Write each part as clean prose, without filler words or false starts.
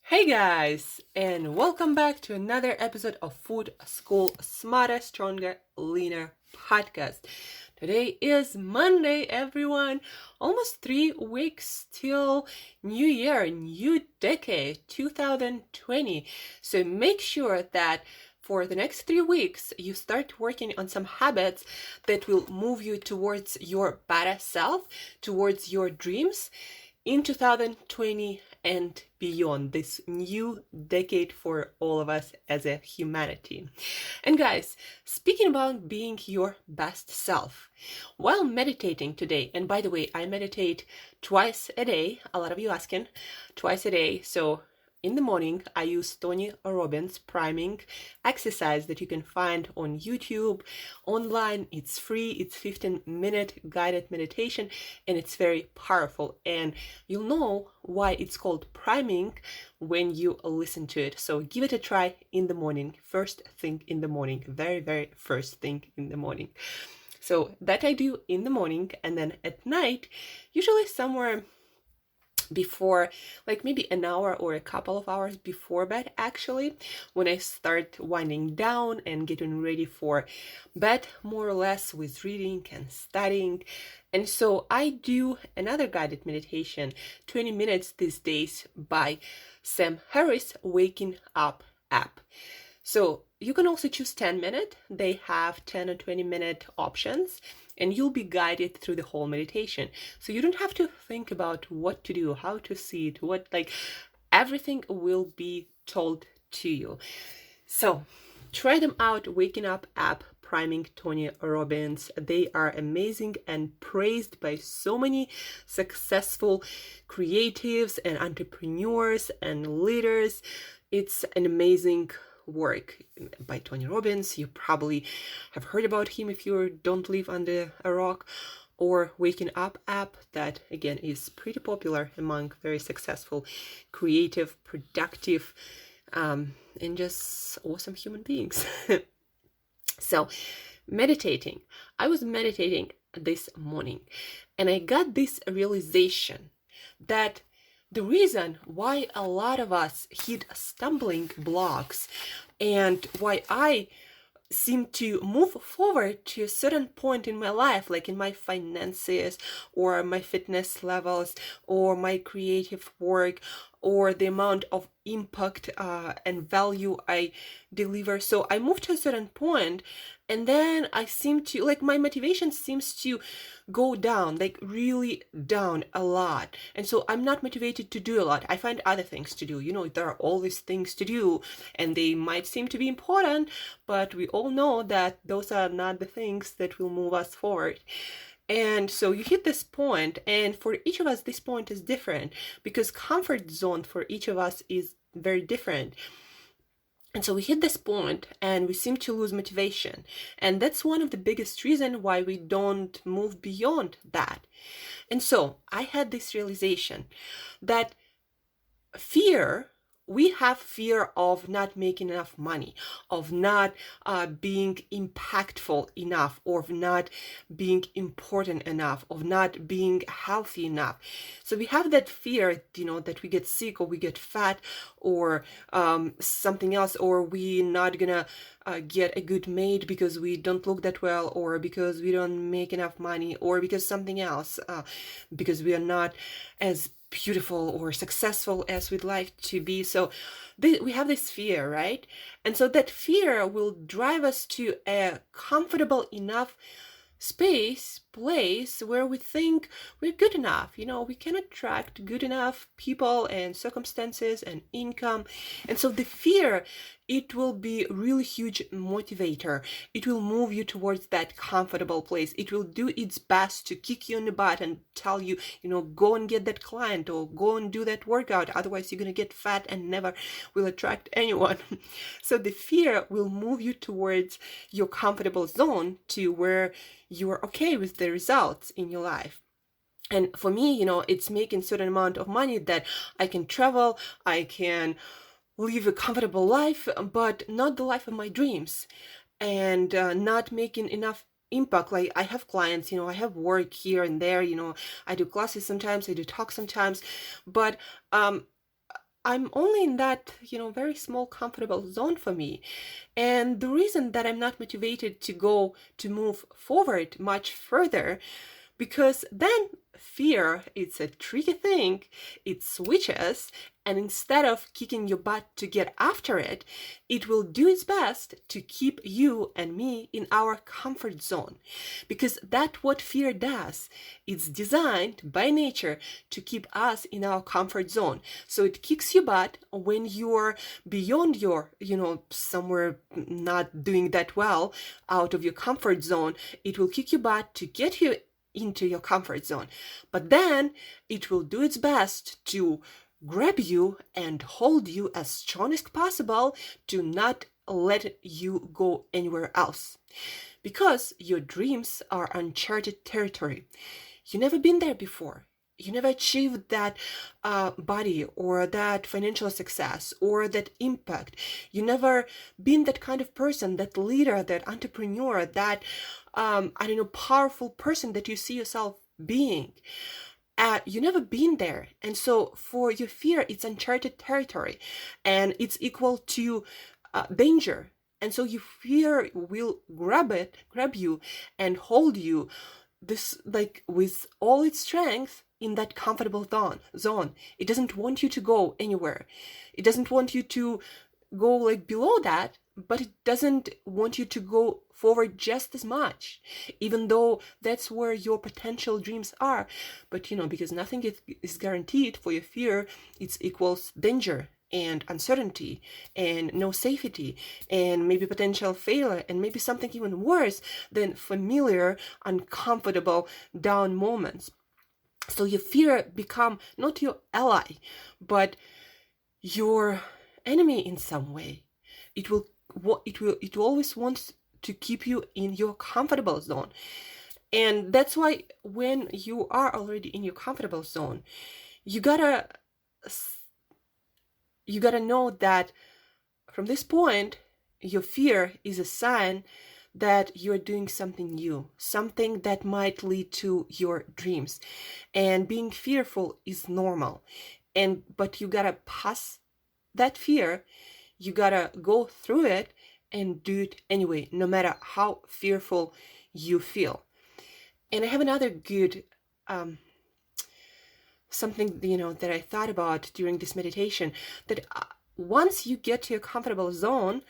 Hey guys, and welcome back to another episode of Food School Smarter, Stronger, Leaner podcast. Today is Monday, everyone. Almost 3 weeks till New Year, new decade, 2020. So make sure that for the next 3 weeks, you start working on some habits that will move you towards your better self, towards your dreams in 2020 and beyond, this new decade for all of us as a humanity. And guys, speaking about being your best self, while meditating today, and by the way, I meditate twice a day, a lot of you asking, twice a day, so in the morning, I use Tony Robbins priming exercise that you can find on YouTube, online. It's free. It's 15-minute guided meditation, and it's very powerful. And you'll know why it's called priming when you listen to it. So give it a try in the morning. First thing in the morning. Very, very first thing in the morning. So that I do in the morning, and then at night, usually somewhere before, like maybe an hour or a couple of hours before bed, actually, when I start winding down and getting ready for bed, more or less, with reading and studying. And so I do another guided meditation, 20 minutes these days, by Sam Harris Waking Up app. So you can also choose 10 minutes. They have 10 or 20 minute options, and you'll be guided through the whole meditation. So you don't have to think about what to do, how to see it, everything will be told to you. So try them out. Waking Up app, priming Tony Robbins. They are amazing and praised by so many successful creatives and entrepreneurs and leaders. It's an amazing work by Tony Robbins. You probably have heard about him if you don't live under a rock. Or Waking Up app, that again is pretty popular among very successful, creative, productive, and just awesome human beings. So meditating. I was meditating this morning, and I got this realization that the reason why a lot of us hit stumbling blocks and why I seem to move forward to a certain point in my life, like in my finances or my fitness levels or my creative work or the amount of impact and value I deliver. So I moved to a certain point, and then I seem to, my motivation seems to go down, really down a lot. And so I'm not motivated to do a lot. I find other things to do. There are always things to do, and they might seem to be important, but we all know that those are not the things that will move us forward. And so you hit this point, and for each of us, this point is different because comfort zone for each of us is very different. And so we hit this point and we seem to lose motivation. And that's one of the biggest reasons why we don't move beyond that. And so I had this realization that we have fear of not making enough money, of not being impactful enough, or of not being important enough, of not being healthy enough. So we have that fear, that we get sick or we get fat or something else, or we're not gonna get a good mate because we don't look that well, or because we don't make enough money, or because something else, because we are not as beautiful or successful as we'd like to be. So we have this fear, right? And so that fear will drive us to a comfortable enough place where we think we're good enough. We can attract good enough people and circumstances and income. And so the fear, it will be a really huge motivator. It will move you towards that comfortable place. It will do its best to kick you in the butt and tell you, go and get that client or go and do that workout. Otherwise, you're going to get fat and never will attract anyone. So the fear will move you towards your comfortable zone to where you're okay with the results in your life. And for me, it's making certain amount of money that I can travel, I can live a comfortable life, but not the life of my dreams, and not making enough impact. I have clients, I have work here and there, I do classes sometimes, I do talks sometimes, but I'm only in that, very small, comfortable zone for me. And the reason that I'm not motivated to move forward much further, because then fear, it's a tricky thing. It switches, and instead of kicking your butt to get after it, it will do its best to keep you and me in our comfort zone. Because that's what fear does. It's designed by nature to keep us in our comfort zone. So it kicks your butt when you're beyond your, somewhere not doing that well, out of your comfort zone. It will kick your butt to get you into your comfort zone. But then it will do its best to grab you and hold you as strong as possible to not let you go anywhere else. Because your dreams are uncharted territory. You've never been there before. You never achieved that body or that financial success or that impact. You never been that kind of person, that leader, that entrepreneur, that, powerful person that you see yourself being. You never been there. And so for your fear, it's uncharted territory and it's equal to danger. And so your fear will grab you and hold you this like with all its strength in that comfortable zone. It doesn't want you to go anywhere. It doesn't want you to go like below that, but it doesn't want you to go forward just as much, even though that's where your potential dreams are. But because nothing is guaranteed, for your fear, it equals danger and uncertainty and no safety and maybe potential failure and maybe something even worse than familiar, uncomfortable down moments. So your fear become not your ally, but your enemy in some way. It always wants to keep you in your comfortable zone. And that's why when you are already in your comfortable zone, you gotta know that from this point, your fear is a sign that you're doing something new, something that might lead to your dreams. And being fearful is normal. But you gotta pass that fear. You gotta go through it and do it anyway, no matter how fearful you feel. And I have another good something that I thought about during this meditation, that once you get to a comfortable zone,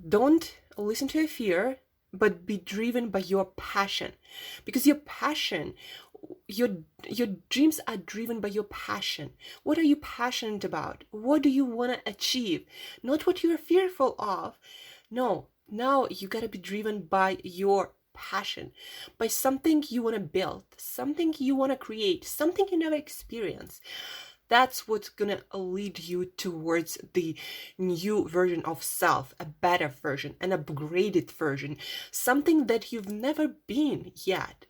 don't listen to your fear, but be driven by your passion. Because your passion, your dreams are driven by your passion. What are you passionate about? What do you want to achieve? Not what you're fearful of. No, now you got to be driven by your passion, by something you want to build, something you want to create, something you never experienced. That's what's gonna lead you towards the new version of self, a better version, an upgraded version, something that you've never been yet.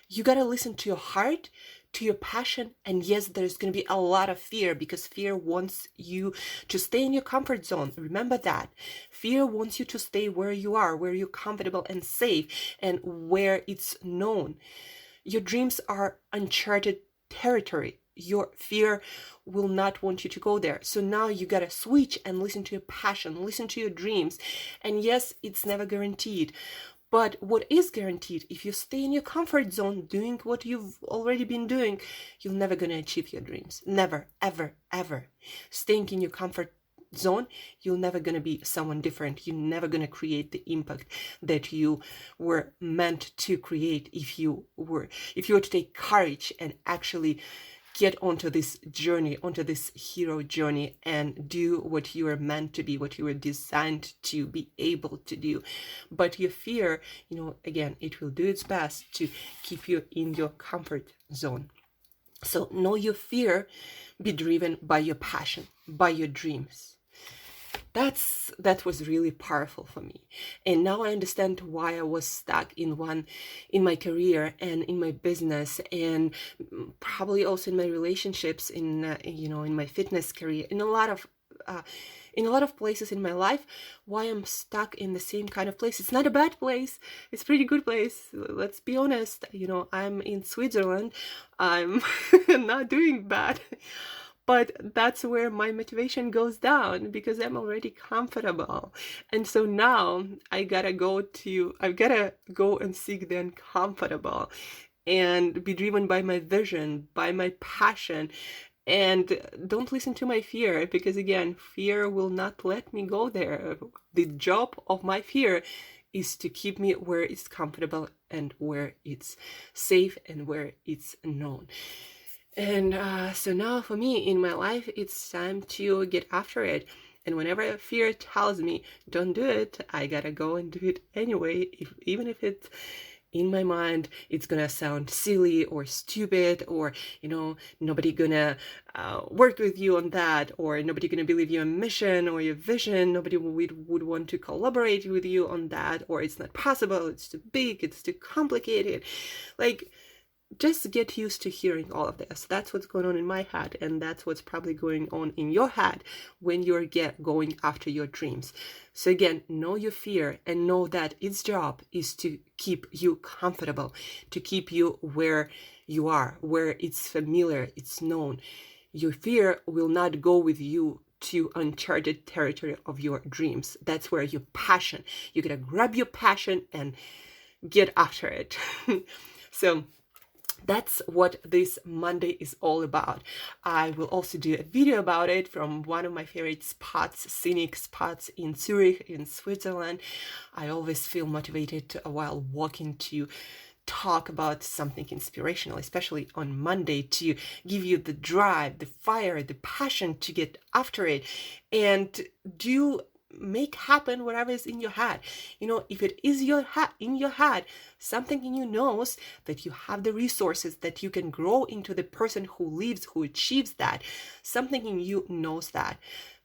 You gotta listen to your heart, to your passion, and yes, there's gonna be a lot of fear, because fear wants you to stay in your comfort zone. Remember that. Fear wants you to stay where you are, where you're comfortable and safe, and where it's known. Your dreams are uncharted territory. Your fear will not want you to go there. So now you gotta switch and listen to your passion, listen to your dreams. And yes, it's never guaranteed. But what is guaranteed, if you stay in your comfort zone doing what you've already been doing, you're never gonna achieve your dreams. Never, ever, ever. Staying in your comfort zone, you're never gonna be someone different. You're never gonna create the impact that you were meant to create if you were to take courage and actually get onto this journey, onto this hero journey, and do what you are meant to be, what you were designed to be able to do. But your fear, again, it will do its best to keep you in your comfort zone. So know your fear, be driven by your passion, by your dreams. That was really powerful for me. And now I understand why I was stuck in my career and in my business, and probably also in my relationships, in my fitness career, in a lot of places in my life, why I'm stuck in the same kind of place. It's not a bad place. It's a pretty good place. Let's be honest. I'm in Switzerland. I'm not doing bad. But that's where my motivation goes down because I'm already comfortable. And so now I've gotta go and seek the uncomfortable and be driven by my vision, by my passion. And don't listen to my fear, because again, fear will not let me go there. The job of my fear is to keep me where it's comfortable and where it's safe and where it's known. And so now for me in my life, it's time to get after it. And whenever fear tells me don't do it, I gotta go and do it anyway, even if it's in my mind it's gonna sound silly or stupid, or nobody gonna work with you on that, or nobody gonna believe your mission or your vision, nobody would want to collaborate with you on that, or it's not possible, it's too big, it's too complicated. Like, just get used to hearing all of this. That's what's going on in my head, and that's what's probably going on in your head when you're going after your dreams. So again, know your fear and know that its job is to keep you comfortable, to keep you where you are, where it's familiar, it's known. Your fear will not go with you to uncharted territory of your dreams. That's where your passion, you gotta grab your passion and get after it. So that's what this Monday is all about. I will also do a video about it from one of my favorite spots, scenic spots in Zurich, in Switzerland. I always feel motivated while walking to talk about something inspirational, especially on Monday, to give you the drive, the fire, the passion to get after it and make happen whatever is in your head. If it is in your head, something in you knows that you have the resources, that you can grow into the person who achieves that. Something in you knows that,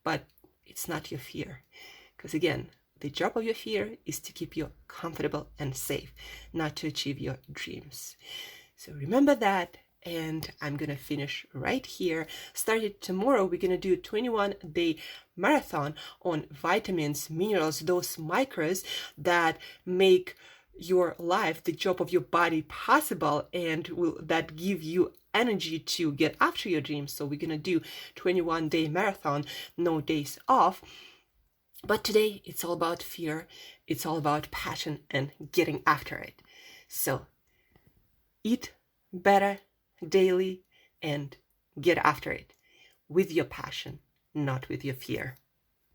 but it's not your fear. Because again, the job of your fear is to keep you comfortable and safe, not to achieve your dreams. So remember that. And I'm going to finish right here. Starting tomorrow, we're going to do a 21-day marathon on vitamins, minerals, those micros that make your life, the job of your body possible, and that give you energy to get after your dreams. So we're going to do 21-day marathon, no days off. But today, it's all about fear. It's all about passion and getting after it. So eat better daily and get after it with your passion, not with your fear.